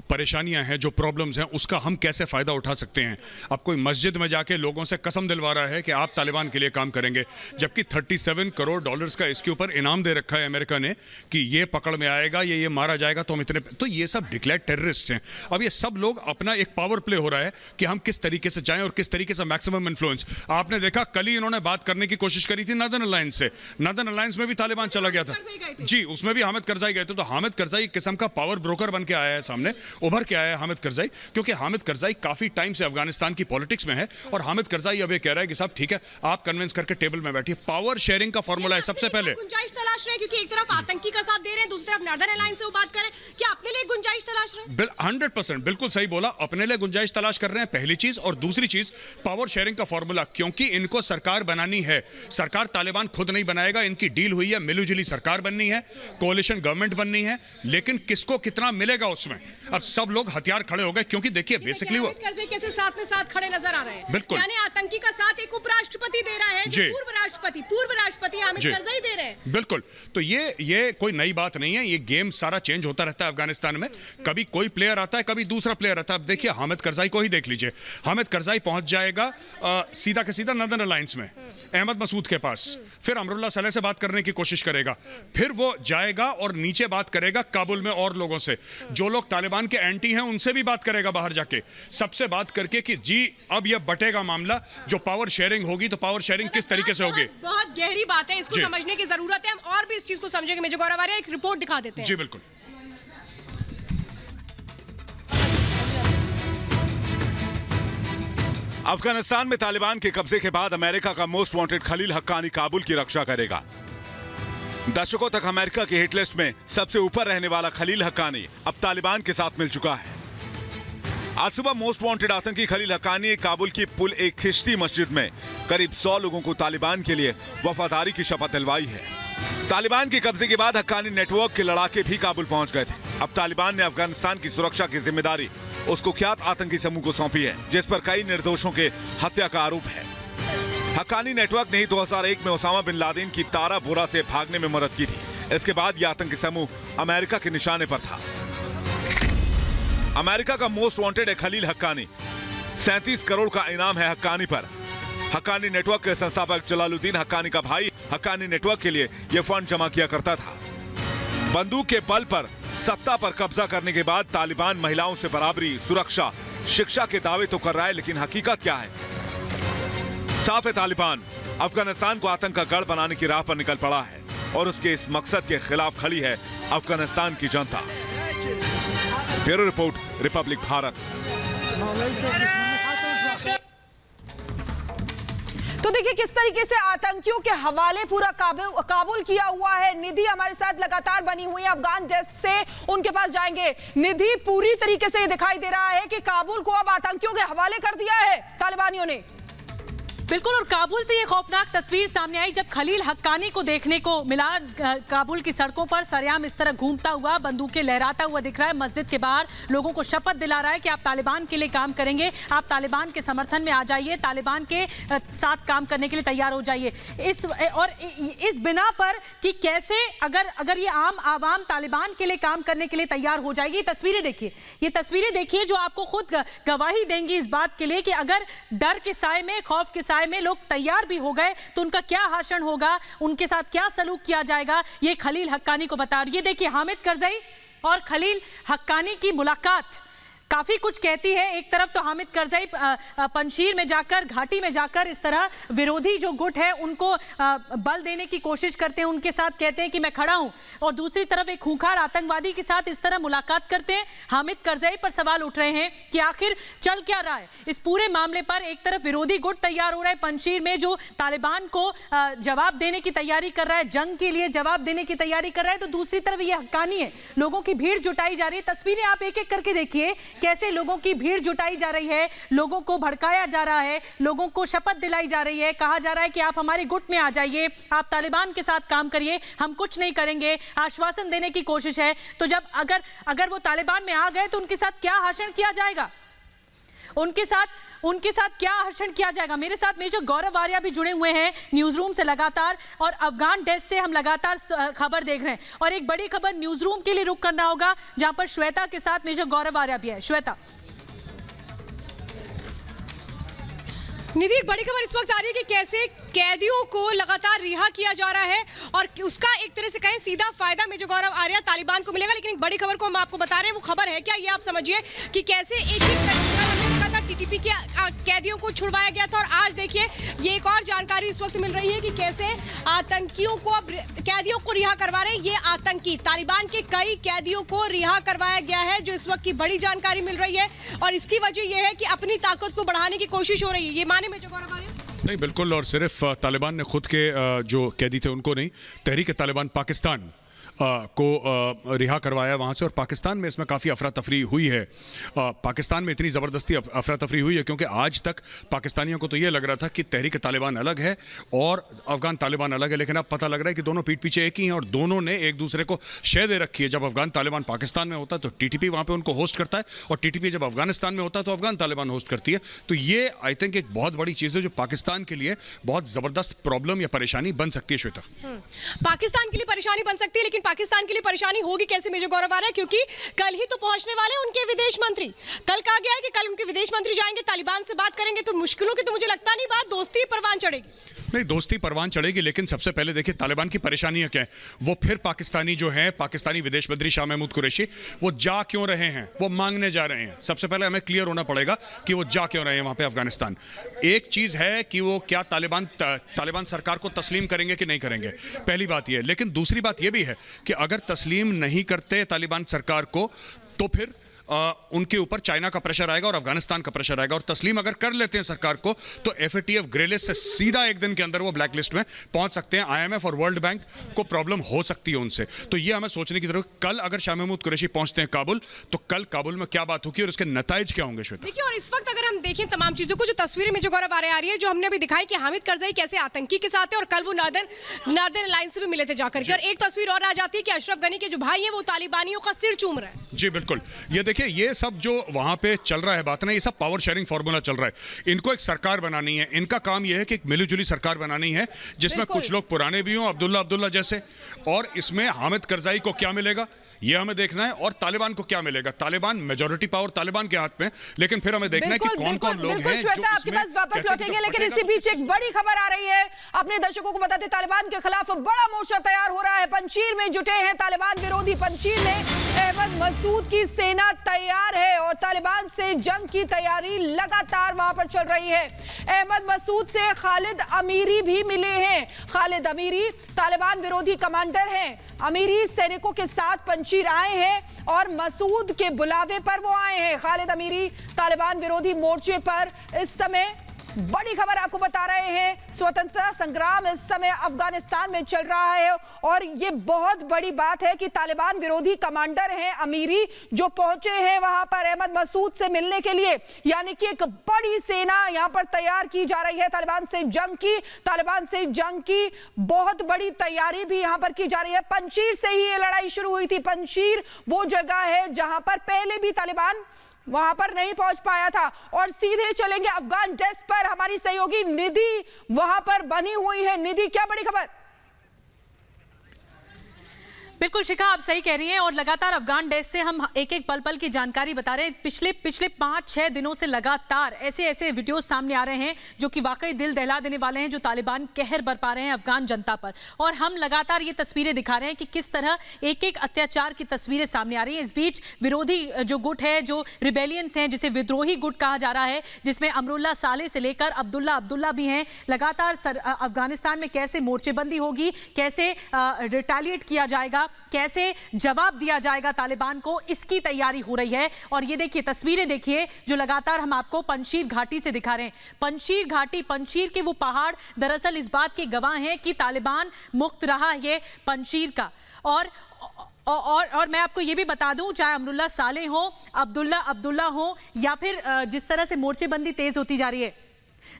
परेशानियां हैं, जो प्रॉब्लम्स हैं, उसका हम कैसे फ़ायदा उठा सकते हैं। अब कोई मस्जिद में जाके लोगों से कसम दिलवा रहा है कि आप तालिबान के लिए काम करेंगे, जबकि 37 करोड़ डॉलर्स का इसके ऊपर इनाम दे रखा है अमेरिका ने कि ये पकड़ में आएगा, ये मारा जाएगा तो हम इतने। तो ये सब डिक्लेयर्ड टेररिस्ट हैं। अब ये सब लोग अपना एक पावर प्ले हो रहा है कि हम किस तरीके से जाएं और किस तरीके से मैक्सिमम इन्फ्लुएंस। आपने देखा, कल ही इन्होंने बात करने की कोशिश करी थी नॉर्दर्न अलायंस से, नॉर्दर्न अलायंस में भी तालिबान चला गया था जी, उसमें उसमें भी हामिद करजाई गए थे। तो हामिद करजाई एक किस्म का पावर ब्रोकर बन के आया है, सामने उभर के आया है हामिद करजाई, क्योंकि हामिद करजाई काफी टाइम से अफगानिस्तान की पॉलिटिक्स में है। और हामिद करजाई अब ये कह रहा है कि साहब ठीक है, आप कन्विंस करके टेबल में बैठिए। पावर शेयरिंग का फॉर्मूला है सबसे पहले। गुंजाइश तलाश रहे हैं, क्योंकि एक तरफ आतंकी का साथ दे रहे हैं, दूसरी तरफ नॉर्दर्न अलायंस से वो बात करें, क्या अपने लिए गुंजाइश तलाश रहे हैं? 100% बिल्कुल सही बोला, अपने लिए गुंजाइश तलाश कर रहे हैं, पहली चीज। और दूसरी चीज पावर शेयरिंग का फॉर्मूला, क्योंकि इनको सरकार बनानी है। सरकार तालिबान खुद नहीं बनाएगा, इनकी डील हुई है, मिलूजुली सरकार बननी है, कोalition गवर्नमेंट बननी है। लेकिन किसको कितना मिलेगा उसमें, अब सब लोग हथियार खड़े हो गए, क्योंकि देखिए बेसिकली वो कैसे साथ में साथ खड़े नजर आ रहे हैं। बिल्कुल, यानी आतंकी का साथ एक उपराष्ट्रपति दे रहा है, जो पूर्व राष्ट्रपति हामिद करजाई दे रहे हैं। बिल्कुल, तो ये कोई नई बात नहीं है, ये गेम सारा चेंज होता रहता है अफगानिस्तान में। कभी कोई प्लेयर आता है, कभी दूसरा प्लेयर आता है। अब देखिए हामिद करजाई को ही देख लीजिए, हामिद करजाई पहुंच जाएगा सीधा के सीधा नॉर्दर्न अलायंस में अहमद मसूद के पास, फिर अमरुल्लाह सलेह से बात करने की कोशिश करेगा, फिर वो जाएगा और नीचे बात करेगा काबुल में और लोगों से, जो लोग तालिबान के एंटी हैं उनसे भी बात करेगा बाहर जाके, सबसे बात करके कि जी अब ये बटेगा मामला, जो पावर शेयरिंग होगी तो पावर शेयरिंग किस तरीके से होगी। बहुत गहरी बात है, इसको समझने की जरूरत है। हम और भी इस चीज को समझेंगे। मेजर गौरव आर्या, एक रिपोर्ट दिखा देते हैं। जी बिल्कुल। अफगानिस्तान में तालिबान के कब्जे के बाद अमेरिका का मोस्ट वांटेड खलील हक्कानी काबुल की रक्षा करेगा। दशकों तक अमेरिका की हिट लिस्ट में सबसे ऊपर रहने वाला खलील हक्कानी अब तालिबान के साथ मिल चुका है। आज सुबह मोस्ट वांटेड आतंकी खलील हक्कानी काबुल की पुल एक खिश्ती मस्जिद में करीब 100 लोगों को तालिबान के लिए वफादारी की शपथ दिलवाई है। तालिबान के कब्जे के बाद हक्कानी नेटवर्क के लड़ाके भी काबुल पहुंच गए थे। अब तालिबान ने अफगानिस्तान की सुरक्षा की जिम्मेदारी उस कुख्यात आतंकी समूह को सौंपी है, जिस पर कई निर्दोषों के हत्या का आरोप है। हक्कानी नेटवर्क ने 2001 में ओसामा बिन लादेन की तारा बोरा से भागने में मदद की थी। इसके बाद यह आतंकी समूह अमेरिका के निशाने पर था। अमेरिका का मोस्ट वांटेड है खलील हक्कानी। 37 करोड़ का इनाम है हक्कानी पर। हक्कानी नेटवर्क के संस्थापक जलालुद्दीन हक्कानी का भाई हक्कानी नेटवर्क के लिए यह फंड जमा किया करता था। बंदूक के बल पर सत्ता पर कब्जा करने के बाद तालिबान महिलाओं से बराबरी, सुरक्षा, शिक्षा के दावे तो कर रहा है, लेकिन हकीकत क्या है? साफ है, तालिबान अफगानिस्तान को आतंक का गढ़ बनाने की राह पर निकल पड़ा है और उसके इस मकसद के खिलाफ खड़ी है अफगानिस्तान की जनता। Bureau report, Republic Bharat. तो देखिए किस तरीके से आतंकियों के हवाले पूरा काबुल किया हुआ है। निधि हमारे साथ लगातार बनी हुई है, अफगान डेस्क से उनके पास जाएंगे। निधि, पूरी तरीके से ये दिखाई दे रहा है कि काबुल को अब आतंकियों के हवाले कर दिया है तालिबानियों ने। बिल्कुल, और काबुल से ये खौफनाक तस्वीर सामने आई जब खलील हक्कानी को देखने को मिला। काबुल की सड़कों पर सरेआम इस तरह घूमता हुआ, बंदूकें लहराता हुआ दिख रहा है। मस्जिद के बाहर लोगों को शपथ दिला रहा है कि आप तालिबान के लिए काम करेंगे, आप तालिबान के समर्थन में आ जाइए, तालिबान के साथ काम करने के लिए तैयार हो जाइए। इस बिना पर कि कैसे अगर ये आम आवाम तालिबान के लिए काम करने के लिए तैयार हो जाएगी। ये तस्वीरें देखिए जो आपको खुद गवाही देंगी इस बात के लिए कि अगर डर के साए में, खौफ के में लोग तैयार भी हो गए तो उनका क्या भाषण होगा, उनके साथ क्या सलूक किया जाएगा, ये खलील हक्कानी को बता रही है। देखिए हामिद करजाई और खलील हक्कानी की मुलाकात काफी कुछ कहती है। एक तरफ तो हामिद करजाई पंशीर में जाकर, घाटी में जाकर इस तरह विरोधी जो गुट है उनको बल देने की कोशिश करते हैं, उनके साथ कहते हैं कि मैं खड़ा हूं, और दूसरी तरफ एक खूंखार आतंकवादी के साथ इस तरह मुलाकात करते हैं। हामिद करजाई पर सवाल उठ रहे हैं कि आखिर चल क्या रहा है इस पूरे मामले पर। एक तरफ विरोधी गुट तैयार हो रहा है पंशीर में, जो तालिबान को जवाब देने की तैयारी कर रहा है, जंग के लिए जवाब देने की तैयारी कर रहा है, तो दूसरी तरफ ये हक्कानी है, लोगों की भीड़ जुटाई जा रही है। तस्वीरें आप एक एक करके देखिए कैसे लोगों की भीड़ जुटाई जा रही है, लोगों को भड़काया जा रहा है, लोगों को शपथ दिलाई जा रही है, कहा जा रहा है कि आप हमारे गुट में आ जाइए, आप तालिबान के साथ काम करिए, हम कुछ नहीं करेंगे, आश्वासन देने की कोशिश है। तो जब अगर वो तालिबान में आ गए तो उनके साथ क्या भाषण किया जाएगा, उनके साथ क्या भाषण किया जाएगा। मेरे साथ मेजर गौरव आर्या भी जुड़े हुए हैं न्यूज रूम से लगातार, और अफगान डेस्क से हम लगातार खबर देख रहे हैं। और एक बड़ी खबर न्यूज रूम के लिए रुक करना होगा, जहां पर श्वेता के साथ मेजर गौरव आर्या भी है। श्वेता। निधि, एक बड़ी खबर इस वक्त आ रही है कि कैसे कैदियों को लगातार रिहा किया जा रहा है और उसका एक तरह से कहें सीधा फायदा मेजर गौरव आर्या तालिबान को मिलेगा। लेकिन एक बड़ी खबर को हम आपको बता रहे हैं, वो खबर है क्या ये आप समझिए कि कैसे एक टीटीपी के कैदियों को छुड़वाया गया था। और आज देखिए ये एक और जानकारी इस वक्त मिल रही है कि कैसे आतंकियों को अब कैदियों को रिहा करवा रहे हैं। ये आतंकी तालिबान के कई कैदियों को रिहा करवाया गया है, जो इस वक्त की बड़ी जानकारी मिल रही है। और इसकी वजह यह है कि अपनी ताकत को बढ़ाने की कोशिश हो रही है। ये माने में गौरव आ रहे हैं? नहीं, बिल्कुल। और सिर्फ तालिबान ने खुद के जो कैदी थे उनको नहीं, तहरीक तालिबान पाकिस्तान को रिहा करवाया वहाँ से। और पाकिस्तान में इसमें काफ़ी अफरा तफरी हुई है। पाकिस्तान में इतनी ज़बरदस्ती अफरा तफरी हुई है क्योंकि आज तक पाकिस्तानियों को तो ये लग रहा था कि तहरीक तालिबान अलग है और अफगान तालिबान अलग है, लेकिन अब पता लग रहा है कि दोनों पीठ पीछे एक ही हैं और दोनों ने एक दूसरे को शय दे रखी है। जब अफगान तालिबान पाकिस्तान में होता है तो टीटीपी वहाँ पर उनको होस्ट करता है, और टीटीपी जब अफगानिस्तान में होता है तो अफगान तालिबान होस्ट करती है। तो ये आई थिंक एक बहुत बड़ी चीज़ है जो पाकिस्तान के लिए बहुत ज़बरदस्त प्रॉब्लम या परेशानी बन सकती है। श्वेता, पाकिस्तान के लिए परेशानी बन सकती है, लेकिन पाकिस्तान के लिए परेशानी होगी कैसे मेजर गौरव आ रहा है? क्योंकि कल ही तो पहुंचने वाले हैं उनके विदेश मंत्री। कल कहा गया है कि कल उनके विदेश मंत्री जाएंगे, तालिबान से बात करेंगे। तो मुश्किलों की तो मुझे लगता नहीं बात, दोस्ती परवान चढ़ेगी। नहीं, दोस्ती परवान चढ़ेगी, लेकिन सबसे पहले देखिए तालिबान की परेशानियां क्या है। वो फिर पाकिस्तानी जो है, पाकिस्तानी विदेश मंत्री शाह महमूद कुरैशी, वो जा क्यों रहे हैं? वो मांगने जा रहे हैं। सबसे पहले हमें क्लियर होना पड़ेगा कि वो जा क्यों रहे हैं वहां पे अफगानिस्तान। एक चीज है कि वो क्या तालिबान सरकार को तस्लीम करेंगे कि नहीं करेंगे, पहली बात ये। लेकिन दूसरी बात ये भी है कि अगर तस्लीम नहीं करते तालिबान सरकार को तो फिर उनके ऊपर चाइना का प्रेशर आएगा और अफगानिस्तान का प्रेशर आएगा। और तस्लीम अगर कर लेते हैं सरकार को तो एफएटीएफ ग्रे लिस्ट से सीधा एक दिन के अंदर वो ब्लैक लिस्ट में पहुंच सकते हैं। आईएमएफ और वर्ल्ड बैंक को प्रॉब्लम हो सकती है उनसे। तो ये हमें सोचने की जरूरत। कल अगर शाह महमूद कुरैशी पहुंचते हैं काबुल, तो कल काबुल में क्या बात होगी और उसके नताइज क्या होंगे? श्वेता, देखिए, और इस वक्त अगर हम देखें तमाम चीजों को, जो तस्वीरें में जो गौरव आ रही है, जो हमने अभी दिखाई कि हामिद करजई कैसे आतंकी के साथ है, और कल वो नॉर्दर्न अलायंस से भी मिले थे जाकर के। और एक तस्वीर और आ जाती है कि अशरफ गनी के जो भाई है वो तालिबानियों का सिर चूम रहे हैं। जी बिल्कुल। ये देखिए, ये सब जो वहां पे चल रहा है बात ना, ये सब पावर शेयरिंग फॉर्मूला चल रहा है। इनको एक सरकार बनानी है। इनका काम यह है कि एक मिलीजुली सरकार बनानी है जिसमें कुछ लोग पुराने भी हों, अब्दुल्ला जैसे, और इसमें हामिद करजई को क्या मिलेगा ये हमें देखना है, और तालिबान को क्या मिलेगा। तालिबान मेजॉरिटी पावर तालिबान के हाथ में, लेकिन फिर हमें देखना है कि कौन कौन लोग हैं जो आपके पास वापस लौटेंगे। लेकिन इसी बीच एक बड़ी खबर आ रही है, अपने दर्शकों को बताते, तालिबान के खिलाफ बड़ा मोर्चा तैयार हो रहा है। पंजशीर में जुटे हैं तालिबान विरोधी। पंजशीर में अहमद मसूद की सेना तैयार है और तालिबान से जंग की तैयारी लगातार वहां पर चल रही है। अहमद मसूद से खालिद अमीरी भी मिले हैं। खालिद अमीरी तालिबान विरोधी कमांडर हैं। अमीरी सैनिकों के साथ पंजशीर आए हैं और मसूद के बुलावे पर वो आए हैं। खालिद अमीरी तालिबान विरोधी मोर्चे पर इस समय बड़ी खबर आपको बता रहे हैं। स्वतंत्रता संग्राम इस समय अफगानिस्तान में चल रहा है और ये बहुत बड़ी बात है कि तालिबान विरोधी कमांडर हैं अमीरी, जो पहुंचे हैं वहां पर अहमद मसूद से मिलने के लिए। यानी कि एक बड़ी सेना यहां पर तैयार की जा रही है तालिबान से जंग की बहुत बड़ी तैयारी भी यहां पर की जा रही है। पंजशीर से ही ये लड़ाई शुरू हुई थी। पंजशीर वो जगह है जहां पर पहले भी तालिबान वहां पर नहीं पहुंच पाया था। और सीधे चलेंगे अफगान डेस्क पर। हमारी सहयोगी निधि वहां पर बनी हुई है। निधि, क्या बड़ी खबर? बिल्कुल शिखा, आप सही कह रही हैं और लगातार अफगान डेस्क से हम एक एक पल पल की जानकारी बता रहे हैं। पिछले 5-6 दिनों से लगातार ऐसे वीडियोस सामने आ रहे हैं जो कि वाकई दिल दहला देने वाले हैं, जो तालिबान कहर बरपा रहे हैं अफगान जनता पर। और हम लगातार ये तस्वीरें दिखा रहे हैं कि किस तरह एक एक अत्याचार की तस्वीरें सामने आ रही हैं। इस बीच विरोधी जो गुट है, जो रिबेलियंस हैं, जिसे विद्रोही गुट कहा जा रहा है, जिसमें अमरुल्ला साले से लेकर अब्दुल्ला भी हैं, लगातार अफगानिस्तान में कैसे मोर्चेबंदी होगी, कैसे रिटेलिएट किया जाएगा, कैसे जवाब दिया जाएगा तालिबान को, इसकी तैयारी हो रही है। और ये देखिए तस्वीरें देखिए जो लगातार हम आपको पंजशीर घाटी से दिखा रहे हैं। पंजशीर घाटी, पंजशीर के वो पहाड़ दरअसल इस बात के गवाह हैं कि तालिबान मुक्त रहा ये पंजशीर का। और मैं आपको ये भी बता दूं, चाहे अमरुल्ला साले हो, अब्दुल्ला हो, या फिर जिस तरह से मोर्चेबंदी तेज होती जा रही है,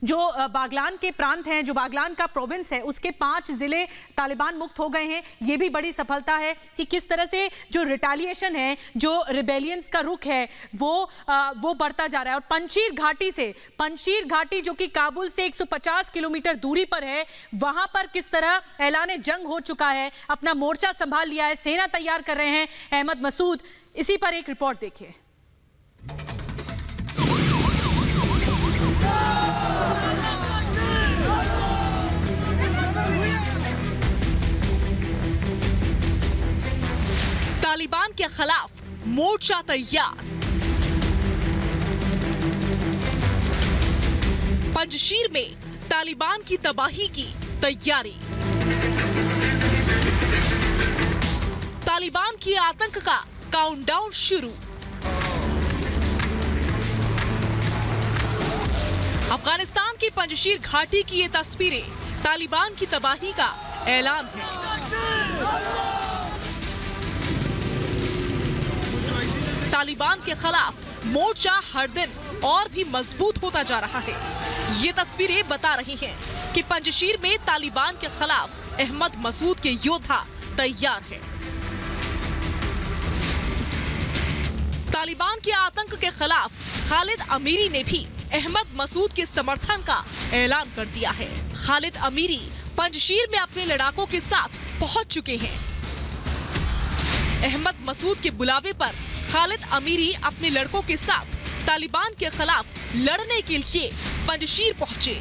जो बागलान के प्रांत हैं, जो बागलान का प्रोविंस है, उसके 5 जिले तालिबान मुक्त हो गए हैं। ये भी बड़ी सफलता है कि किस तरह से जो रिटेलिएशन है, जो रिबेलियंस का रुख है, वो बढ़ता जा रहा है। और पंजशीर घाटी जो कि काबुल से 150 किलोमीटर दूरी पर है, वहां पर किस तरह ऐलान जंग हो चुका है, अपना मोर्चा संभाल लिया है, सेना तैयार कर रहे हैं अहमद मसूद। इसी पर एक रिपोर्ट देखिए। तालिबान के खिलाफ मोर्चा तैयार। पंजशीर में तालिबान की तबाही की तैयारी। तालिबान की आतंक का काउंटडाउन शुरू। अफगानिस्तान की पंजशीर घाटी की ये तस्वीरें तालिबान की तबाही का ऐलान है। तालिबान के खिलाफ मोर्चा हर दिन और भी मजबूत होता जा रहा है। ये तस्वीरें बता रही हैं कि पंजशीर में तालिबान के खिलाफ अहमद मसूद के योद्धा तैयार हैं। तालिबान के आतंक के खिलाफ खालिद अमीरी ने भी अहमद मसूद के समर्थन का ऐलान कर दिया है। खालिद अमीरी पंजशीर में अपने लड़ाकों के साथ पहुंच चुके हैं। अहमद मसूद के बुलावे पर खालिद अमीरी अपने लड़कों के साथ तालिबान के खिलाफ लड़ने के लिए पंजशीर पहुंचे।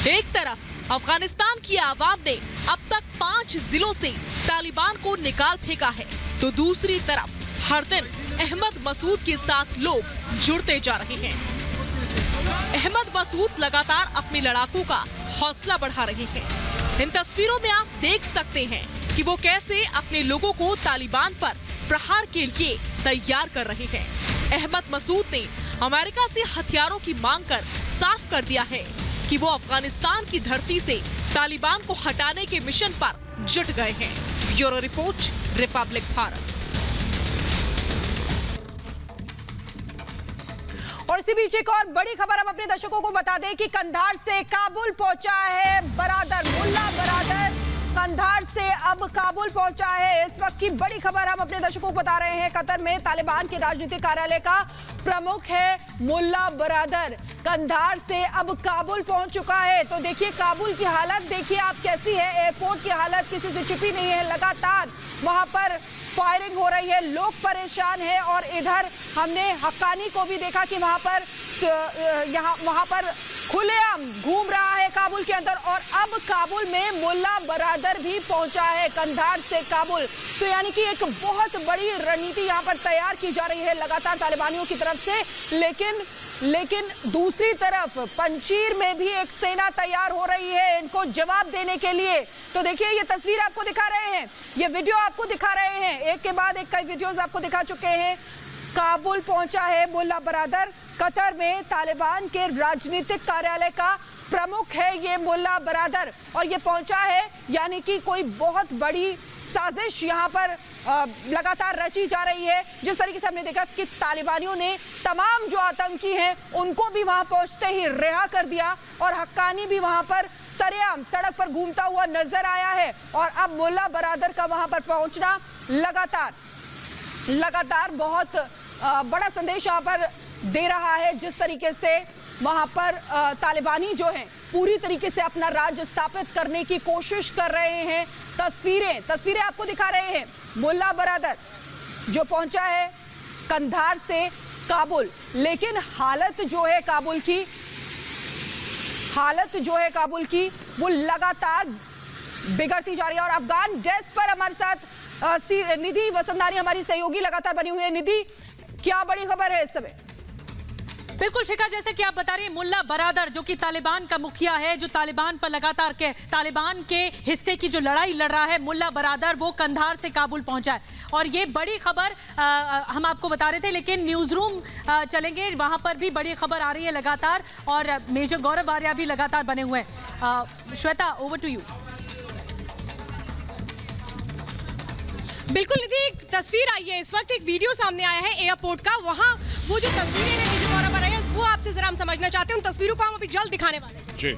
एक तरफ अफगानिस्तान की आवाम ने अब तक 5 जिलों से तालिबान को निकाल फेंका है, तो दूसरी तरफ हर दिन अहमद मसूद के साथ लोग जुड़ते जा रहे हैं। अहमद मसूद लगातार अपने लड़ाकों का हौसला बढ़ा रहे हैं। इन तस्वीरों में आप देख सकते हैं कि वो कैसे अपने लोगों को तालिबान पर प्रहार के लिए तैयार कर रहे हैं। अहमद मसूद ने अमेरिका से हथियारों की मांग कर साफ कर दिया है कि वो अफगानिस्तान की धरती से तालिबान को हटाने के मिशन पर जुट गए हैं। Bureau report, Republic Bharat. और इसी बीच एक और बड़ी खबर हम अपने दर्शकों को बता दें कि कंधार से काबुल पहुंचा है बरादर, मुल्ला बरादर कंधार से अब काबुल पहुंचा है। इस वक्त की बड़ी खबर हम अपने दर्शकों को बता रहे हैं। कतर में तालिबान के राजनीतिक कार्यालय का प्रमुख है मुल्ला बरादर, कंधार से अब काबुल पहुंच चुका है। तो देखिए काबुल की हालत देखिए आप कैसी है। एयरपोर्ट की हालत किसी से छिपी नहीं है, लगातार वहां पर फायरिंग हो रही है, लोग परेशान हैं। और इधर हमने हक्कानी को भी देखा कि वहां पर खुलेआम घूम रहा है काबुल के अंदर। और अब काबुल में मुल्ला बरादर भी पहुंचा है, कंधार से काबुल। तो यानी कि एक बहुत बड़ी रणनीति यहां पर तैयार की जा रही है लगातार तालिबानियों की तरफ से। लेकिन दूसरी तरफ पंजशीर में भी एक सेना तैयार हो रही है इनको जवाब देने के लिए। तो देखिए ये तस्वीर आपको दिखा रहे हैं, ये वीडियो आपको दिखा रहे हैं, एक के बाद एक कई वीडियोस आपको दिखा चुके हैं। काबुल पहुंचा है मुल्ला बरादर, कतर में तालिबान के राजनीतिक कार्यालय का प्रमुख है ये मुल्ला बरादर। और ये पहुंचा है यानी कि कोई बहुत बड़ी साजिश यहाँ पर लगातार रची जा रही है। जिस तरीके से हमने देखा कि तालिबानियों ने तमाम जो आतंकी हैं उनको भी वहां पहुंचते ही रिहा कर दिया और हक्कानी भी वहां पर सरेआम सड़क पर घूमता हुआ नजर आया है। और अब मुल्ला बरादर का वहां पर पहुंचना लगातार बहुत बड़ा संदेश यहाँ पर दे रहा है। जिस तरीके से वहां पर तालिबानी जो हैं पूरी तरीके से अपना राज्य स्थापित करने की कोशिश कर रहे हैं। तस्वीरें आपको दिखा रहे हैं। मुल्ला बरादर जो पहुंचा है कंधार से काबुल, लेकिन हालत जो है काबुल की वो लगातार बिगड़ती जा रही है। और अफगान डेस्क पर हमारे साथ निधि वसंतानी हमारी सहयोगी लगातार बनी हुई है। निधि, क्या बड़ी खबर है इस समय? बिल्कुल शिखा, जैसे कि आप बता रही हैं, मुल्ला बरादर जो कि तालिबान का मुखिया है, जो तालिबान पर लगातार तालिबान के हिस्से की जो लड़ाई लड़ रहा है, मुल्ला बरादर वो कंधार से काबुल पहुंचा है। और ये बड़ी खबर हम आपको बता रहे थे, लेकिन न्यूज़ रूम चलेंगे, वहां पर भी बड़ी खबर आ रही है लगातार। और मेजर गौरव आर्या भी लगातार बने हुए हैं। Shweta, over to you. बिल्कुल निधि, एक तस्वीर आई है इस वक्त, एक वीडियो सामने आया है एयरपोर्ट का। वहाँ वो जो तस्वीरें हैं मेजर गौरव आर्या, वो आपसे जरा हम समझना चाहते हैं। उन तस्वीरों को हम अभी जल्द दिखाने वाले हैं। जी,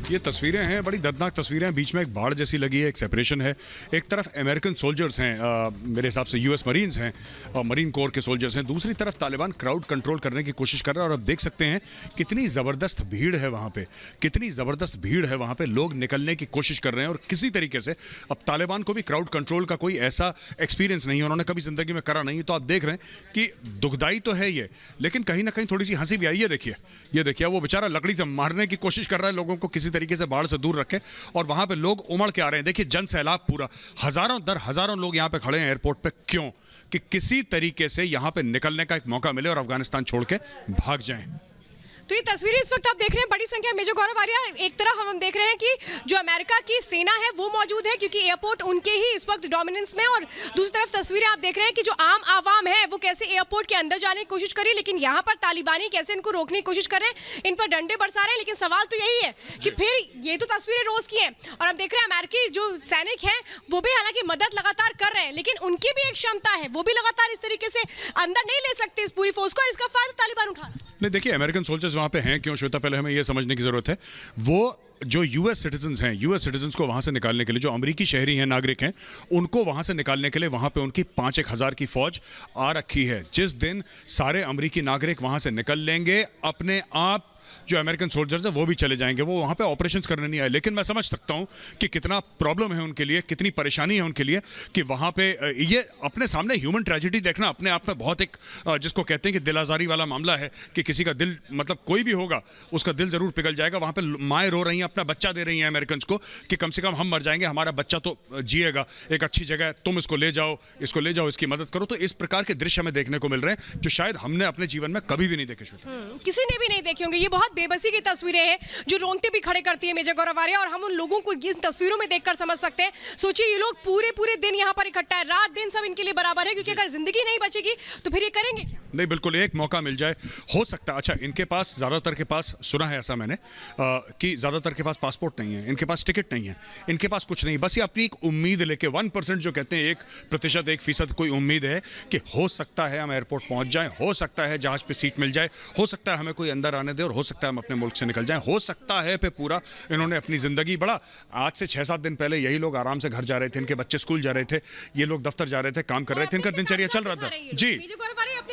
ये तस्वीरें हैं, बड़ी दर्दनाक तस्वीरें हैं। बीच में एक बाढ़ जैसी लगी है, एक सेपरेशन है। एक तरफ अमेरिकन सोल्जर्स हैं, मेरे हिसाब से यूएस मरीन्स हैं और मरीन कोर के सोल्जर्स हैं। दूसरी तरफ तालिबान क्राउड कंट्रोल करने की कोशिश कर रहा है। और अब देख सकते हैं कितनी ज़बरदस्त भीड़ है वहाँ पे, कितनी ज़बरदस्त भीड़ है वहाँ पे। लोग निकलने की कोशिश कर रहे हैं और किसी तरीके से अब तालिबान को भी क्राउड कंट्रोल का कोई ऐसा एक्सपीरियंस नहीं है, उन्होंने कभी ज़िंदगी में करा नहीं। तो आप देख रहे हैं कि दुखदाई तो है ये, लेकिन कहीं ना कहीं थोड़ी सी हंसी भी आई है। ये देखिए वो बेचारा लकड़ी से मारने की कोशिश कर रहा है लोगों को किसी तरीके से बाढ़ से दूर रखे, और वहां पे लोग उमड़ के आ रहे हैं। देखिए जन सैलाब पूरा, हजारों लोग यहां पे खड़े हैं एयरपोर्ट पे। क्यों? कि किसी तरीके से यहां पे निकलने का एक मौका मिले और अफगानिस्तान छोड़ के भाग जाएं। तो ये तस्वीरें इस वक्त आप देख रहे हैं, बड़ी संख्या में मेजर गौरव आर्या, एक तरफ हम देख रहे हैं कि जो अमेरिका की सेना है वो मौजूद है क्योंकि एयरपोर्ट उनके ही इस वक्त डोमिनेंस में, और दूसरी तरफ तस्वीरें आप देख रहे हैं कि जो आम आवाम है वो कैसे एयरपोर्ट के अंदर जाने की कोशिश कर रही है, लेकिन यहाँ पर तालिबानी कैसे इनको रोकने की कोशिश कर रहे हैं, इन पर डंडे बरसा रहे हैं। लेकिन सवाल तो यही है कि फिर ये तो तस्वीरें रोज की हैं और हम देख रहे हैं अमेरिकी जो सैनिक हैं वो भी हालांकि मदद लगातार कर रहे हैं, लेकिन उनकी भी एक क्षमता है, वो भी लगातार इस तरीके से अंदर नहीं ले सकते इस पूरी फोर्स को, इसका फायदा तालिबान उठा रहे हैं। नहीं, देखिए अमेरिकन सोल्जर्स वहाँ पे हैं क्यों श्वेता, पहले हमें ये समझने की जरूरत है। वो जो यूएस सिटीजन्स हैं, यूएस सिटीजन्स को वहाँ से निकालने के लिए, जो अमेरिकी शहरी हैं, नागरिक हैं, उनको वहाँ से निकालने के लिए वहाँ पे उनकी 5-1 हज़ार की फौज आ रखी है। जिस दिन सारे अमेरिकी नागरिक वहाँ से निकल लेंगे, अपने आप जो अमेरिकन सोल्जर्स हैं वो भी चले जाएंगे, वो वहाँ पे ऑपरेशंस करने नहीं आए। लेकिन मैं समझ सकता हूँ कि कितना प्रॉब्लम है उनके लिए, कितनी परेशानी है उनके लिए कि वहाँ पे ये अपने सामने ह्यूमन ट्रेजेडी देखना अपने आप में बहुत एक जिसको कहते हैं कि दिल आज़ारी वाला मामला है कि किसी का दिल, मतलब कोई भी होगा उसका दिल ज़रूर पिघल जाएगा। वहाँ पे माएँ रो रही हैं, अपना बच्चा दे रही हैं अमेरिकन को कि कम से कम हम मर जाएंगे, हमारा बच्चा तो जिएगा, एक अच्छी जगह, तुम इसको ले जाओ, इसकी मदद करो। तो इस प्रकार के दृश्य हमें देखने को मिल रहे हैं जो शायद हमने अपने जीवन में कभी भी नहीं देखे। किसी ने भी नहीं देखे होंगे। ये बहुत बेबसी की तस्वीरें हैं जो रोंगटे भी खड़े करती है मेजर गौरव आर्या, और हम उन लोगों को इन तस्वीरों में देखकर समझ सकते हैं। सोचिए ये लोग पूरे दिन यहाँ पर इकट्ठा है, रात दिन सब इनके लिए बराबर है, क्योंकि अगर जिंदगी नहीं बचेगी तो फिर ये करेंगे क्या? नहीं, बिल्कुल एक मौका मिल जाए, हो सकता है। अच्छा, इनके पास ज़्यादातर के पास सुना है ऐसा मैंने कि ज़्यादातर के पास पासपोर्ट नहीं है, इनके पास टिकट नहीं है, इनके पास कुछ नहीं, बस ये अपनी एक उम्मीद लेके 1% जो कहते हैं 1%, 1% कोई उम्मीद है कि हो सकता है हम एयरपोर्ट पहुंच जाएं, हो सकता है जहाज पे सीट मिल जाए, हो सकता है हमें कोई अंदर आने दे और हो सकता है हम अपने मुल्क से निकल जाएं, हो सकता है पे पूरा इन्होंने अपनी जिंदगी बड़ा। आज से 6-7 दिन पहले यही लोग आराम से घर जा रहे थे, इनके बच्चे स्कूल जा रहे थे, ये लोग दफ्तर जा रहे थे, काम कर रहे थे, इनका दिनचर्या चल रहा था। जी,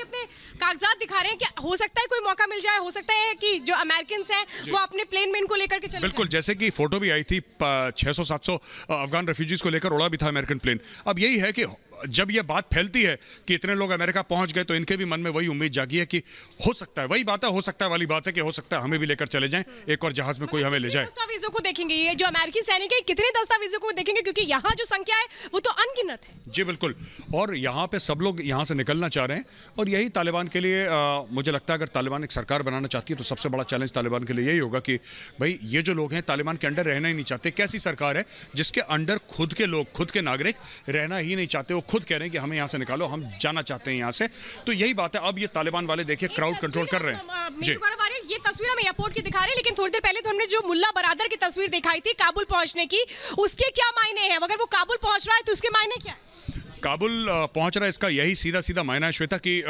अपने कागजात दिखा रहे हैं कि हो सकता है कोई मौका मिल जाए, हो सकता है कि जो अमेरिकन हैं वो अपने प्लेन में इनको लेकर के चले बिल्कुल, जैसे कि फोटो भी आई थी 600-700 अफगान रेफ्यूजीज को लेकर उड़ा भी था अमेरिकन प्लेन। अब यही है कि जब ये बात फैलती है कि इतने लोग अमेरिका पहुंच गए तो इनके भी मन में वही उम्मीद जागी है कि हो सकता है, वही बात है, हो सकता है वाली बात है कि हो सकता है हमें भी लेकर चले जाएं, एक और जहाज में कोई हमें ले जाए। दस्तावेजों को देखेंगे, ये जो अमेरिकी सैनिक है कितने दस्तावेजों को देखेंगे, क्योंकि यहाँ जो संख्या है वो तो अनगिनत है। जी बिल्कुल, और यहाँ पे सब लोग यहाँ से निकलना चाह रहे हैं, और यही तालिबान के लिए मुझे लगता है अगर तालिबान एक सरकार बनाना चाहती है तो सबसे बड़ा चैलेंज तालिबान के लिए यही होगा कि भाई ये जो लोग हैं तालिबान के अंडर रहना ही नहीं चाहते। कैसी सरकार है जिसके अंडर खुद के लोग, खुद के नागरिक रहना ही नहीं चाहते, वो खुद कह रहे हैं कि हमें यहाँ से निकालो, हम जाना चाहते हैं यहाँ से। तो यही बात है, अब ये तालिबान वाले देखिए क्राउड कंट्रोल कर रहे हैं। जी, ये तस्वीर हम एयरपोर्ट की दिखा रहे हैं, लेकिन थोड़ी देर पहले तो हमने जो मुल्ला बरादर की तस्वीर दिखाई थी काबुल पहुंचने की, उसके क्या मायने हैं? अगर वो काबुल पहुंच रहा है तो उसके मायने क्या है? काबुल पहुंच रहा है, इसका यही सीधा मायना है श्वेता कि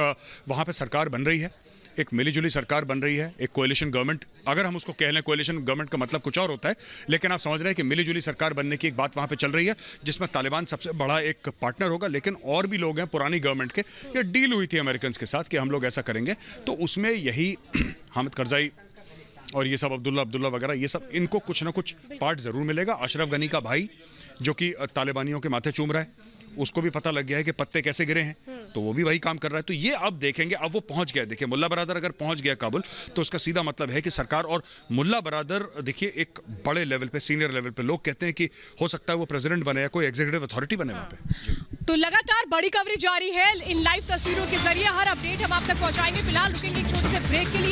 वहाँ पे सरकार बन रही है, एक मिलीजुली सरकार बन रही है, एक कोएलिशन गवर्नमेंट, अगर हम उसको कह लें। कोएलिशन गवर्नमेंट का मतलब कुछ और होता है, लेकिन आप समझ रहे हैं कि मिलीजुली सरकार बनने की एक बात वहाँ पे चल रही है, जिसमें तालिबान सबसे बड़ा एक पार्टनर होगा, लेकिन और भी लोग हैं पुरानी गवर्नमेंट के। ये डील हुई थी अमेरिकन के साथ कि हम लोग ऐसा करेंगे, तो उसमें यही हामिद करजाई और ये सब अब्दुल्ला वगैरह, ये सब इनको कुछ ना कुछ पार्ट ज़रूर मिलेगा। अशरफ गनी का भाई जो कि तालिबानियों के माथे चूम रहा है, उसको भी पता लग गया है कि पत्ते कैसे गिरे हैं, तो वो भी वही काम कर रहा है। तो ये अब देखेंगे, अब वो पहुंच गया। देखिए मुल्ला बरादर अगर पहुंच गया काबुल तो उसका सीधा मतलब है कि सरकार, और मुल्ला बरादर देखिए एक बड़े लेवल पे, सीनियर लेवल पे लोग कहते हैं कि हो सकता है वो प्रेसिडेंट बने या कोई एग्जीक्यूटिव अथॉरिटी बने वहाँ पे। तो लगातार बड़ी कवरेज जारी है इन लाइव तस्वीरों के जरिए, हर अपडेट हम आप तक पहुंचाएंगे। फिलहाल रुकेंगे एक छोटे से ब्रेक के लिए।